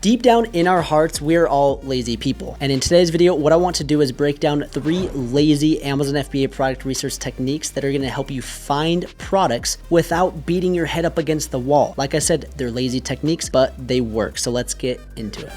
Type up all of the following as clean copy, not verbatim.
Deep down in our hearts, we're all lazy people. And in today's video, what I want to do is break down 3 lazy Amazon FBA product research techniques that are going to help you find products without beating your head up against the wall. Like I said, they're lazy techniques, but they work. So let's get into it.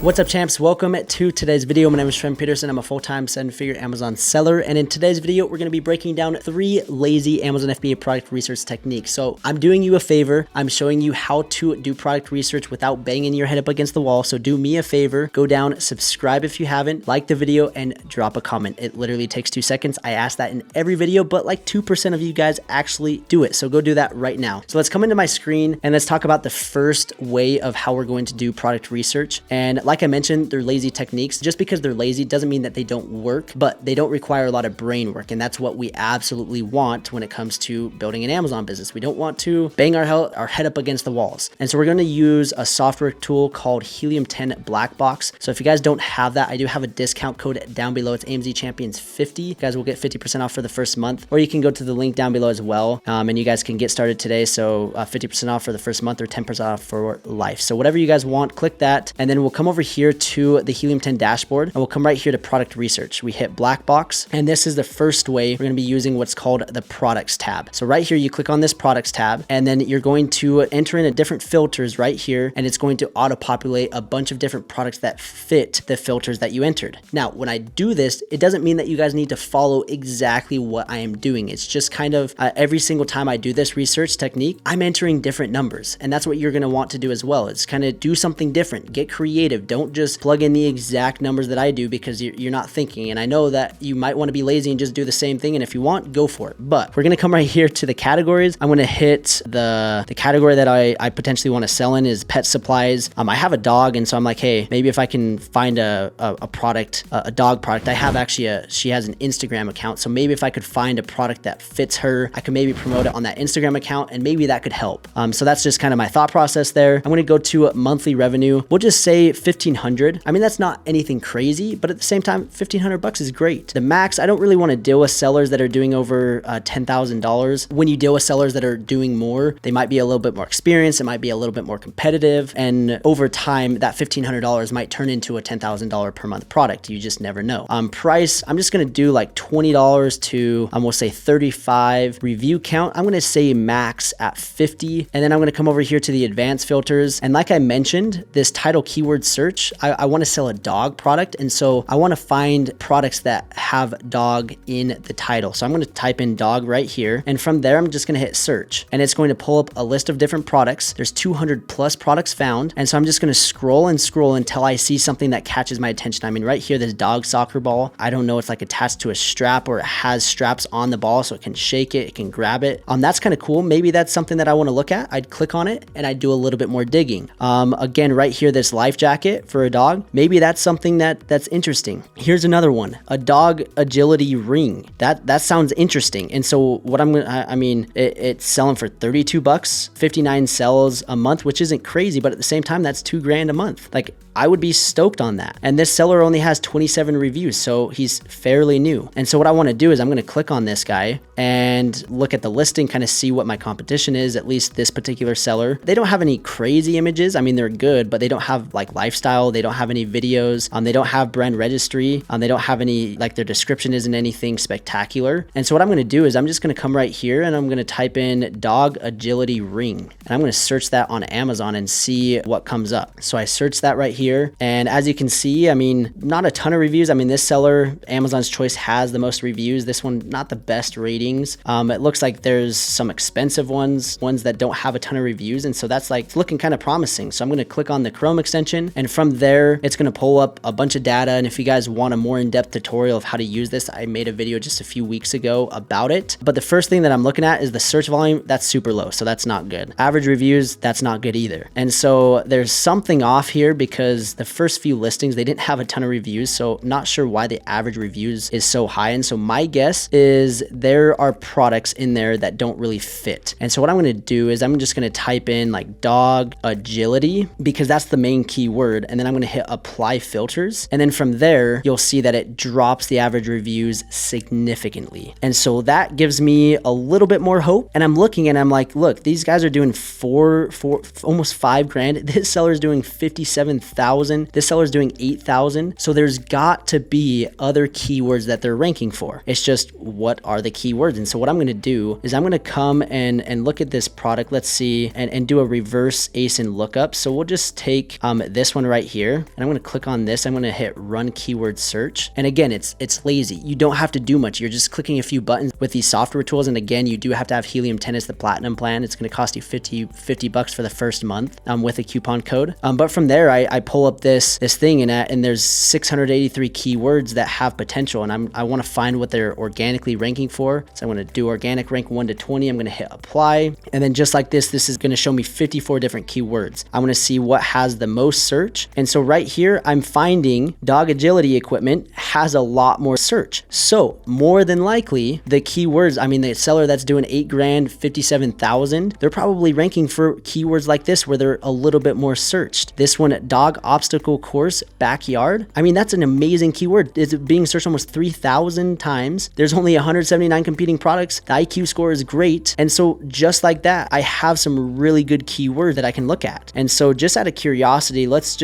What's up, champs? Welcome to today's video. My name is Trent Peterson. I'm a full-time 7-figure Amazon seller. And in today's video, we're going to be breaking down 3 lazy Amazon FBA product research techniques. So I'm doing you a favor. I'm showing you how to do product research without banging your head up against the wall. So do me a favor, go down, subscribe if you haven't, like the video, and drop a comment. It literally takes 2 seconds. I ask that in every video, but like 2% of you guys actually do it. So go do that right now. So let's come into my screen and let's talk about the first way of how we're going to do product research. And like I mentioned, they're lazy techniques. Just because they're lazy doesn't mean that they don't work, but they don't require a lot of brain work. And that's what we absolutely want when it comes to building an Amazon business. We don't want to bang our head up against the walls. And so we're going to use a software tool called Helium 10 Black Box. So if you guys don't have that, I do have a discount code down below. It's AMZ Champions 50. You guys will get 50% off for the first month, or you can go to the link down below as well. And you guys can get started today. So 50% off for the first month or 10% off for life. So whatever you guys want, click that. And then we'll come over here to the Helium 10 dashboard, and we'll come right here to product research. We hit black box, and this is the first way we're going to be using what's called the products tab. So right here, you click on this products tab, and then you're going to enter in a different filters right here, and it's going to auto populate a bunch of different products that fit the filters that you entered. Now, when I do this, it doesn't mean that you guys need to follow exactly what I am doing. It's just kind of every single time I do this research technique, I'm entering different numbers, and that's what you're going to want to do as well. It's kind of do something different, get creative. Don't just plug in the exact numbers that I do because you're not thinking. And I know that you might want to be lazy and just do the same thing. And if you want, go for it. But we're going to come right here to the categories. I'm going to hit the category that I potentially want to sell in is pet supplies. I have a dog. And so I'm like, hey, maybe if I can find a product, a dog product. I have actually she has an Instagram account. So maybe if I could find a product that fits her, I could maybe promote it on that Instagram account, and maybe that could help. So that's just kind of my thought process there. I'm going to go to monthly revenue. We'll just say 1,500. I mean, that's not anything crazy, but at the same time, $1,500 is great. The max, I don't really want to deal with sellers that are doing over $10,000. When you deal with sellers that are doing more, they might be a little bit more experienced. It might be a little bit more competitive. And over time, that $1,500 might turn into a $10,000 per month product. You just never know. Price, I'm just going to do like $20 to, we'll say 35. Review count, I'm going to say max at 50. And then I'm going to come over here to the advanced filters. And like I mentioned, this title keyword search, I want to sell a dog product. And so I want to find products that have dog in the title. So I'm going to type in dog right here. And from there, I'm just going to hit search, and it's going to pull up a list of different products. There's 200 plus products found. And so I'm just going to scroll and scroll until I see something that catches my attention. I mean, right here, this dog soccer ball, I don't know, it's like attached to a strap, or it has straps on the ball so it can shake it, it can grab it. That's kind of cool. Maybe that's something that I want to look at. I'd click on it and I'd do a little bit more digging. Again, right here, this life jacket for a dog. Maybe that's something that's interesting. Here's another one, a dog agility ring. That sounds interesting. And so what it's selling for $32, 59 sells a month, which isn't crazy, but at the same time, that's $2,000 a month. Like, I would be stoked on that. And this seller only has 27 reviews, so he's fairly new. And so what I want to do is I'm going to click on this guy and look at the listing, kind of see what my competition is, at least this particular seller. They don't have any crazy images. I mean, they're good, but they don't have like lifestyle. They don't have any videos. They don't have brand registry. They don't have any, like, their description isn't anything spectacular. And so what I'm going to do is I'm just going to come right here and I'm going to type in dog agility ring. And I'm going to search that on Amazon and see what comes up. So I search that right here. And as you can see, I mean, not a ton of reviews. I mean, this seller, Amazon's Choice, has the most reviews. This one, not the best ratings. It looks like there's some expensive ones that don't have a ton of reviews. And so that's like, it's looking kind of promising. So I'm going to click on the Chrome extension, and from there, it's going to pull up a bunch of data. And if you guys want a more in-depth tutorial of how to use this, I made a video just a few weeks ago about it. But the first thing that I'm looking at is the search volume. That's super low, so that's not good. Average reviews, that's not good either. And so there's something off here because because the first few listings, they didn't have a ton of reviews. So not sure why the average reviews is so high. And so my guess is there are products in there that don't really fit. And so what I'm going to do is I'm just going to type in like dog agility, because that's the main keyword. And then I'm going to hit apply filters. And then from there, you'll see that it drops the average reviews significantly. And so that gives me a little bit more hope. And I'm looking and I'm like, look, these guys are doing almost $5,000. This seller is doing 57,000. This seller is doing 8,000. So there's got to be other keywords that they're ranking for. It's just, what are the keywords? And so what I'm going to do is I'm going to come and look at this product. Let's see, and do a reverse ASIN lookup. So we'll just take this one right here, and I'm going to click on this. I'm going to hit run keyword search. And again, it's lazy. You don't have to do much. You're just clicking a few buttons with these software tools. And again, you do have to have Helium 10 as the platinum plan. It's going to cost you $50 for the first month with a coupon code. But from there, I pull up this thing and there's 683 keywords that have potential. And I want to find what they're organically ranking for. So I'm going to do organic rank 1 to 20. I'm going to hit apply. And then just like this is going to show me 54 different keywords. I'm going to see what has the most search. And so right here, I'm finding dog agility equipment has a lot more search. So more than likely the keywords, I mean, the seller that's doing $8,000, 57,000, they're probably ranking for keywords like this where they're a little bit more searched. This one, dog obstacle course backyard. I mean, that's an amazing keyword. It's being searched almost 3,000 times. There's only 179 competing products. The IQ score is great. And so just like that, I have some really good keywords that I can look at. And so just out of curiosity, let's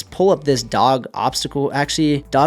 pull up this dog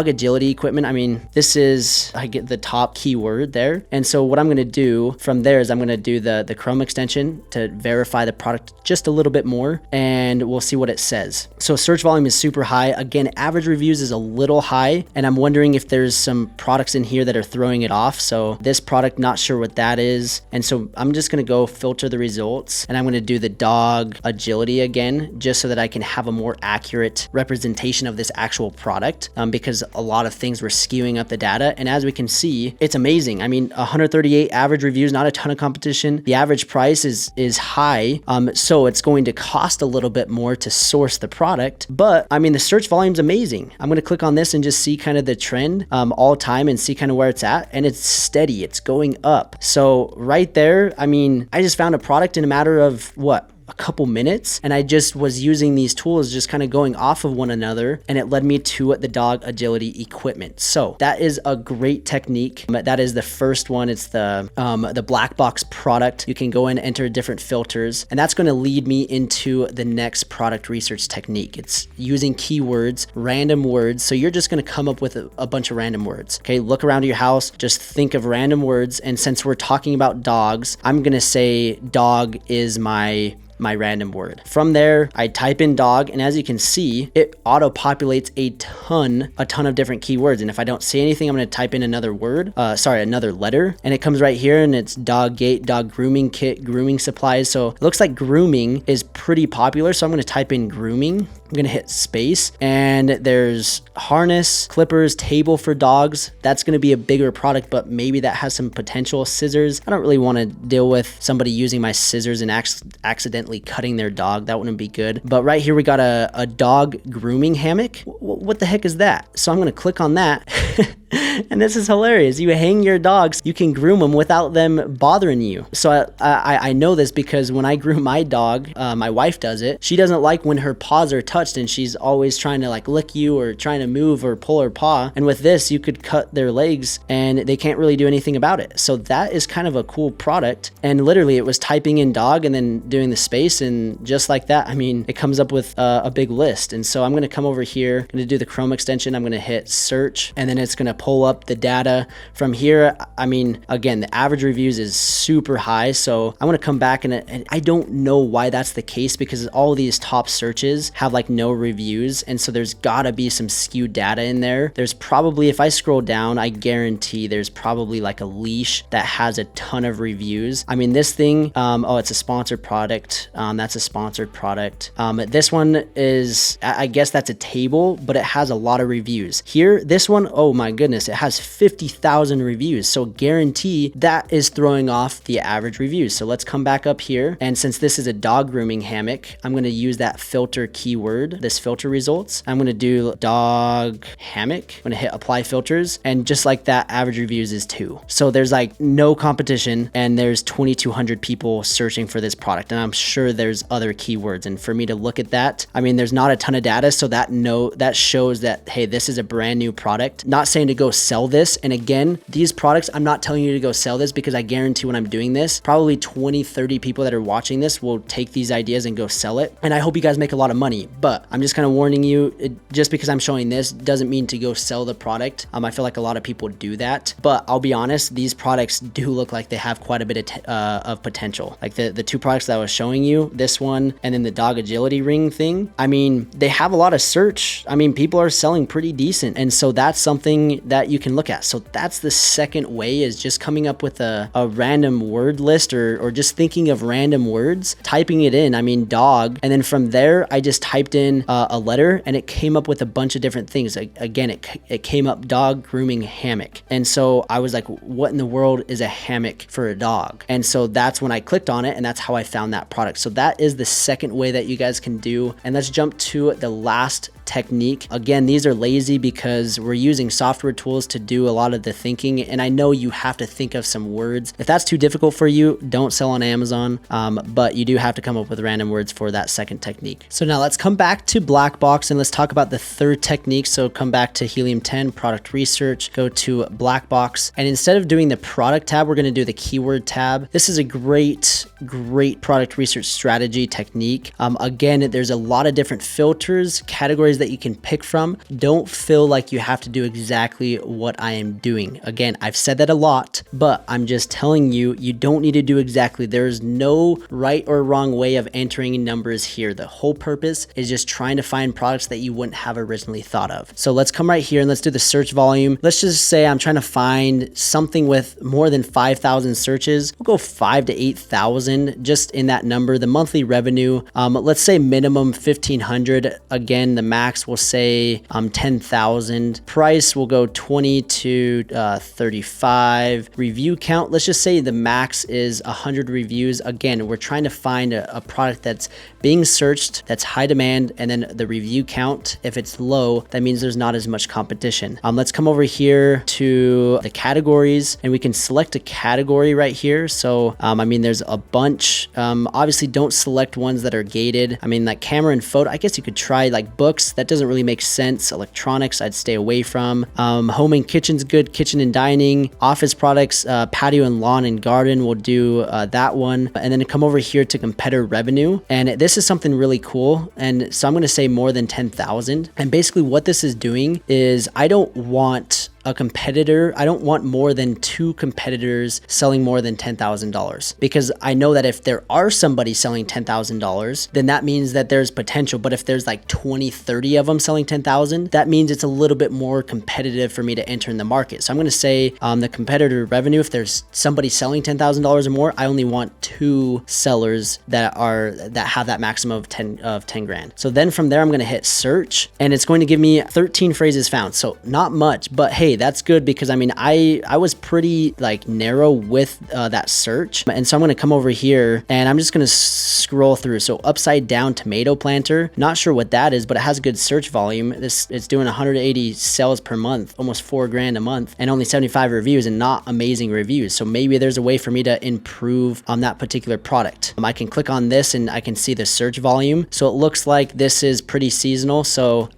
agility equipment. I mean, I get the top keyword there. And so what I'm going to do from there is I'm going to do the Chrome extension to verify the product just a little bit more, and we'll see what it says. So search volume is super high. Again, average reviews is a little high, and I'm wondering if there's some products in here that are throwing it off. So this product, not sure what that is. And so I'm just going to go filter the results, and I'm going to do the dog agility again, just so that I can have a more accurate representation of this actual product, because a lot of things were skewing up the data. And as we can see, it's amazing. I mean, 138 average reviews, not a ton of competition. The average price is high. So it's going to cost a little bit more to source the product, but I mean, the search volume is amazing. I'm going to click on this and just see kind of the trend all time and see kind of where it's at. And it's steady. It's going up. So right there, I mean, I just found a product in a matter of a couple minutes, and I just was using these tools just kind of going off of one another, and it led me to the dog agility equipment. So that is a great technique. That is the first one. It's the black box product. You can go in, enter different filters, and that's going to lead me into the next product research technique. It's using keywords, random words. So you're just going to come up with a bunch of random words. Okay, look around your house, just think of random words, and since we're talking about dogs, I'm going to say dog is my random word. From there, I type in dog, and as you can see, it auto-populates a ton of different keywords. And if I don't see anything, I'm going to type in another letter, and it comes right here, and it's dog gate, dog grooming kit, grooming supplies. So it looks like grooming is pretty popular. So I'm going to type in grooming. I'm going to hit space, and there's harness, clippers, table for dogs. That's going to be a bigger product, but maybe that has some potential. Scissors. I don't really want to deal with somebody using my scissors and accidentally cutting their dog. That wouldn't be good. But right here, we got a dog grooming hammock. What the heck is that? So I'm going to click on that. And this is hilarious. You hang your dogs, you can groom them without them bothering you. So I know this because when I groom my dog, my wife does it. She doesn't like when her paws are touched, and she's always trying to like lick you or trying to move or pull her paw. And with this, you could cut their legs and they can't really do anything about it. So that is kind of a cool product. And literally it was typing in dog and then doing the space, and just like that, I mean, it comes up with a big list. And so I'm going to come over here, I'm going to do the Chrome extension. I'm going to hit search, and then it's going to pull up the data from here. I mean, again, the average reviews is super high. So I want to come back, and I don't know why that's the case, because all of these top searches have like no reviews. And so there's gotta be some skewed data in there. There's probably, if I scroll down, I guarantee there's probably like a leash that has a ton of reviews. I mean, this thing, oh, it's a sponsored product. That's a sponsored product. This one is, I guess that's a table, but it has a lot of reviews. Here, this one, oh my goodness. goodness, it has 50,000 reviews. So guarantee that is throwing off the average reviews. So let's come back up here. And since this is a dog grooming hammock, I'm going to use that filter keyword, this filter results. I'm going to do dog hammock. I'm going to hit apply filters. And just like that, average reviews is 2. So there's like no competition, and there's 2,200 people searching for this product. And I'm sure there's other keywords. And for me to look at that, I mean, there's not a ton of data. So that shows that, hey, this is a brand new product. Not saying to go sell this. And again, these products, I'm not telling you to go sell this, because I guarantee when I'm doing this, probably 20, 30 people that are watching this will take these ideas and go sell it. And I hope you guys make a lot of money, but I'm just kind of warning you, just because I'm showing this doesn't mean to go sell the product. I feel like a lot of people do that, but I'll be honest, these products do look like they have quite a bit of potential. Like the 2 products that I was showing you, this one and then the dog agility ring thing. I mean, they have a lot of search. I mean, people are selling pretty decent. And so that's something that you can look at. So that's the second way, is just coming up with a random word list, or just thinking of random words, typing it in. I mean, dog. And then from there, I just typed in a letter, and it came up with a bunch of different things. Again, it came up dog grooming hammock. And so I was like, what in the world is a hammock for a dog? And so that's when I clicked on it, and that's how I found that product. So that is the second way that you guys can do. And let's jump to the last technique. Again, these are lazy because we're using software tools to do a lot of the thinking. And I know you have to think of some words. If that's too difficult for you, don't sell on Amazon. But you do have to come up with random words for that second technique. So now let's come back to Black Box and let's talk about the third technique. So come back to Helium 10, product research, go to Black Box. And instead of doing the product tab, we're going to do the keyword tab. This is a great product research strategy technique. Again, there's a lot of different filters, categories that you can pick from. Don't feel like you have to do exactly what I am doing. Again, I've said that a lot, but I'm just telling you, you don't need to do exactly. There's no right or wrong way of entering numbers here. The whole purpose is just trying to find products that you wouldn't have originally thought of. So let's come right here and let's do the search volume. Let's just say I'm trying to find something with more than 5,000 searches. We'll go 5,000 to 8,000 just in that number. The monthly revenue, let's say minimum 1,500. Again, the max we'll say 10,000. Price will go 20 to 35. Review count, let's just say the max is 100 reviews. Again, we're trying to find a product that's being searched, that's high demand, and then the review count, if it's low, that means there's not as much competition. Let's come over here to the categories, and we can select a category right here. So, I mean, there's a bunch. Obviously, don't select ones that are gated. I mean, like camera and photo, I guess you could try like books. That doesn't really make sense. Electronics, I'd stay away from. Home and kitchen's good. Kitchen and dining. Office products, patio and lawn and garden, we'll do that one. And then come over here to competitor revenue. And this is something really cool. And so I'm going to say more than 10,000. And basically what this is doing is I don't want a competitor. I don't want more than 2 competitors selling more than $10,000, because I know that if there are somebody selling $10,000, then that means that there's potential. But if there's like 20, 30 of them selling 10,000, that means it's a little bit more competitive for me to enter in the market. So I'm going to say the competitor revenue, if there's somebody selling $10,000 or more, I only want 2 sellers that have that maximum of 10 grand. So then from there, I'm going to hit search, and it's going to give me 13 phrases found. So not much, but hey, that's good, because I mean, I was pretty like narrow with that search. And so I'm going to come over here and I'm just going to scroll through. So upside down tomato planter, not sure what that is, but it has a good search volume. It's doing 180 sales per month, almost 4 grand a month, and only 75 reviews, and not amazing reviews. So maybe there's a way for me to improve on that particular product. I can click on this and I can see the search volume. So it looks like this is pretty seasonal. So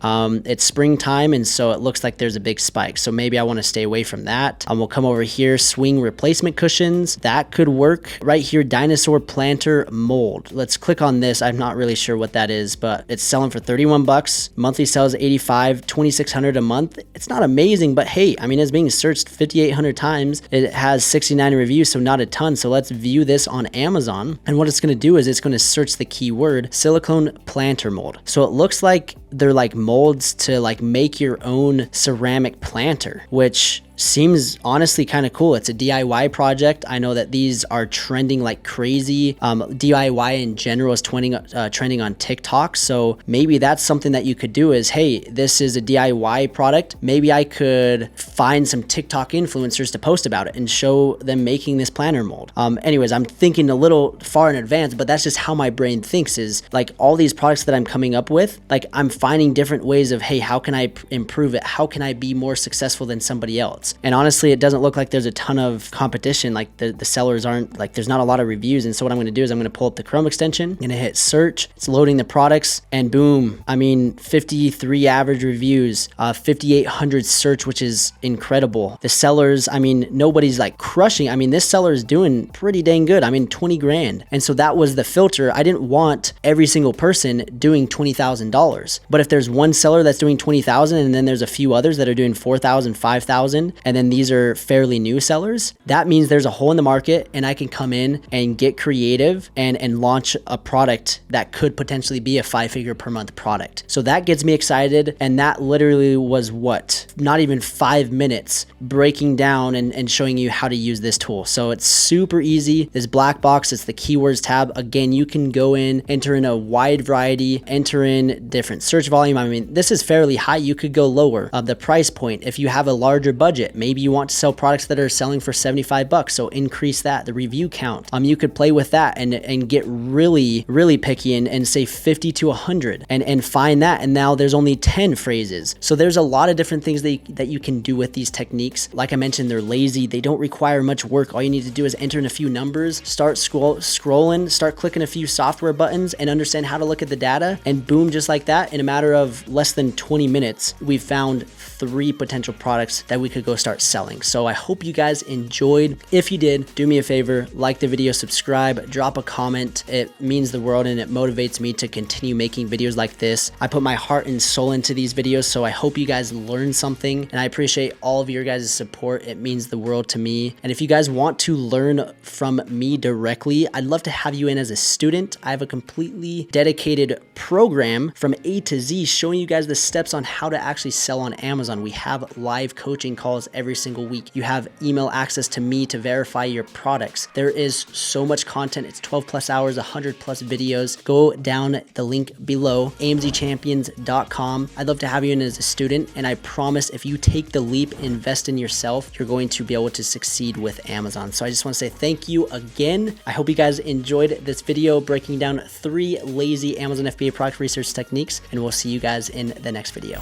it's springtime, and so it looks like there's a big spike. So maybe I want to stay away from that. We'll come over here, swing replacement cushions. That could work. Right here, dinosaur planter mold. Let's click on this. I'm not really sure what that is, but it's selling for 31 bucks. Monthly sales 85, 2,600 a month. It's not amazing, but hey, I mean, it's being searched 5,800 times. It has 69 reviews, so not a ton. So let's view this on Amazon. And what it's going to do is it's going to search the keyword silicone planter mold. So it looks like they're like molds to like make your own ceramic planter, which seems honestly kind of cool. It's a DIY project. I know that these are trending like crazy. DIY in general is trending on TikTok. So maybe that's something that you could do is, hey, this is a DIY product. Maybe I could find some TikTok influencers to post about it and show them making this planner mold. Anyways, I'm thinking a little far in advance, but that's just how my brain thinks, is like all these products that I'm coming up with, like I'm finding different ways of, hey, how can I improve it? How can I be more successful than somebody else? And honestly, it doesn't look like there's a ton of competition. Like the sellers aren't, like there's not a lot of reviews. And so what I'm going to do is I'm going to pull up the Chrome extension, I'm going to hit search, it's loading the products, and boom, I mean, 53 average reviews, 5,800 search, which is incredible. The sellers, I mean, nobody's like crushing. I mean, this seller is doing pretty dang good. I mean, 20 grand. And so that was the filter. I didn't want every single person doing $20,000. But if there's one seller that's doing 20,000 and then there's a few others that are doing 4,000, 5,000, and then these are fairly new sellers, that means there's a hole in the market and I can come in and get creative and launch a product that could potentially be a 5-figure per month product. So that gets me excited. And that literally was what? Not even 5 minutes breaking down and showing you how to use this tool. So it's super easy. This black box, it's the keywords tab. Again, you can go in, enter in a wide variety, enter in different search volume. I mean, this is fairly high. You could go lower. The price point, if you have a larger budget, maybe you want to sell products that are selling for 75 bucks. So increase that. The review count, you could play with that and get really, really picky and say 50 to 100 and find that. And now there's only 10 phrases. So there's a lot of different things that you can do with these techniques. Like I mentioned, they're lazy. They don't require much work. All you need to do is enter in a few numbers, start scrolling, start clicking a few software buttons and understand how to look at the data. And boom, just like that, in a matter of less than 20 minutes, we've found 3 potential products that we could go start selling. So I hope you guys enjoyed. If you did, do me a favor, like the video, subscribe, drop a comment. It means the world and it motivates me to continue making videos like this. I put my heart and soul into these videos, so I hope you guys learn something, and I appreciate all of your guys' support. It means the world to me. And if you guys want to learn from me directly, I'd love to have you in as a student. I have a completely dedicated program from A to Z showing you guys the steps on how to actually sell on Amazon. We have live coaching calls every single week. You have email access to me to verify your products. There is so much content. It's 12 plus hours, 100 plus videos. Go down the link below, amzchampions.com. I'd love to have you in as a student, and I promise if you take the leap, invest in yourself, you're going to be able to succeed with Amazon. So I just want to say thank you again. I hope you guys enjoyed this video breaking down 3 lazy Amazon FBA product research techniques, and we'll see you guys in the next video.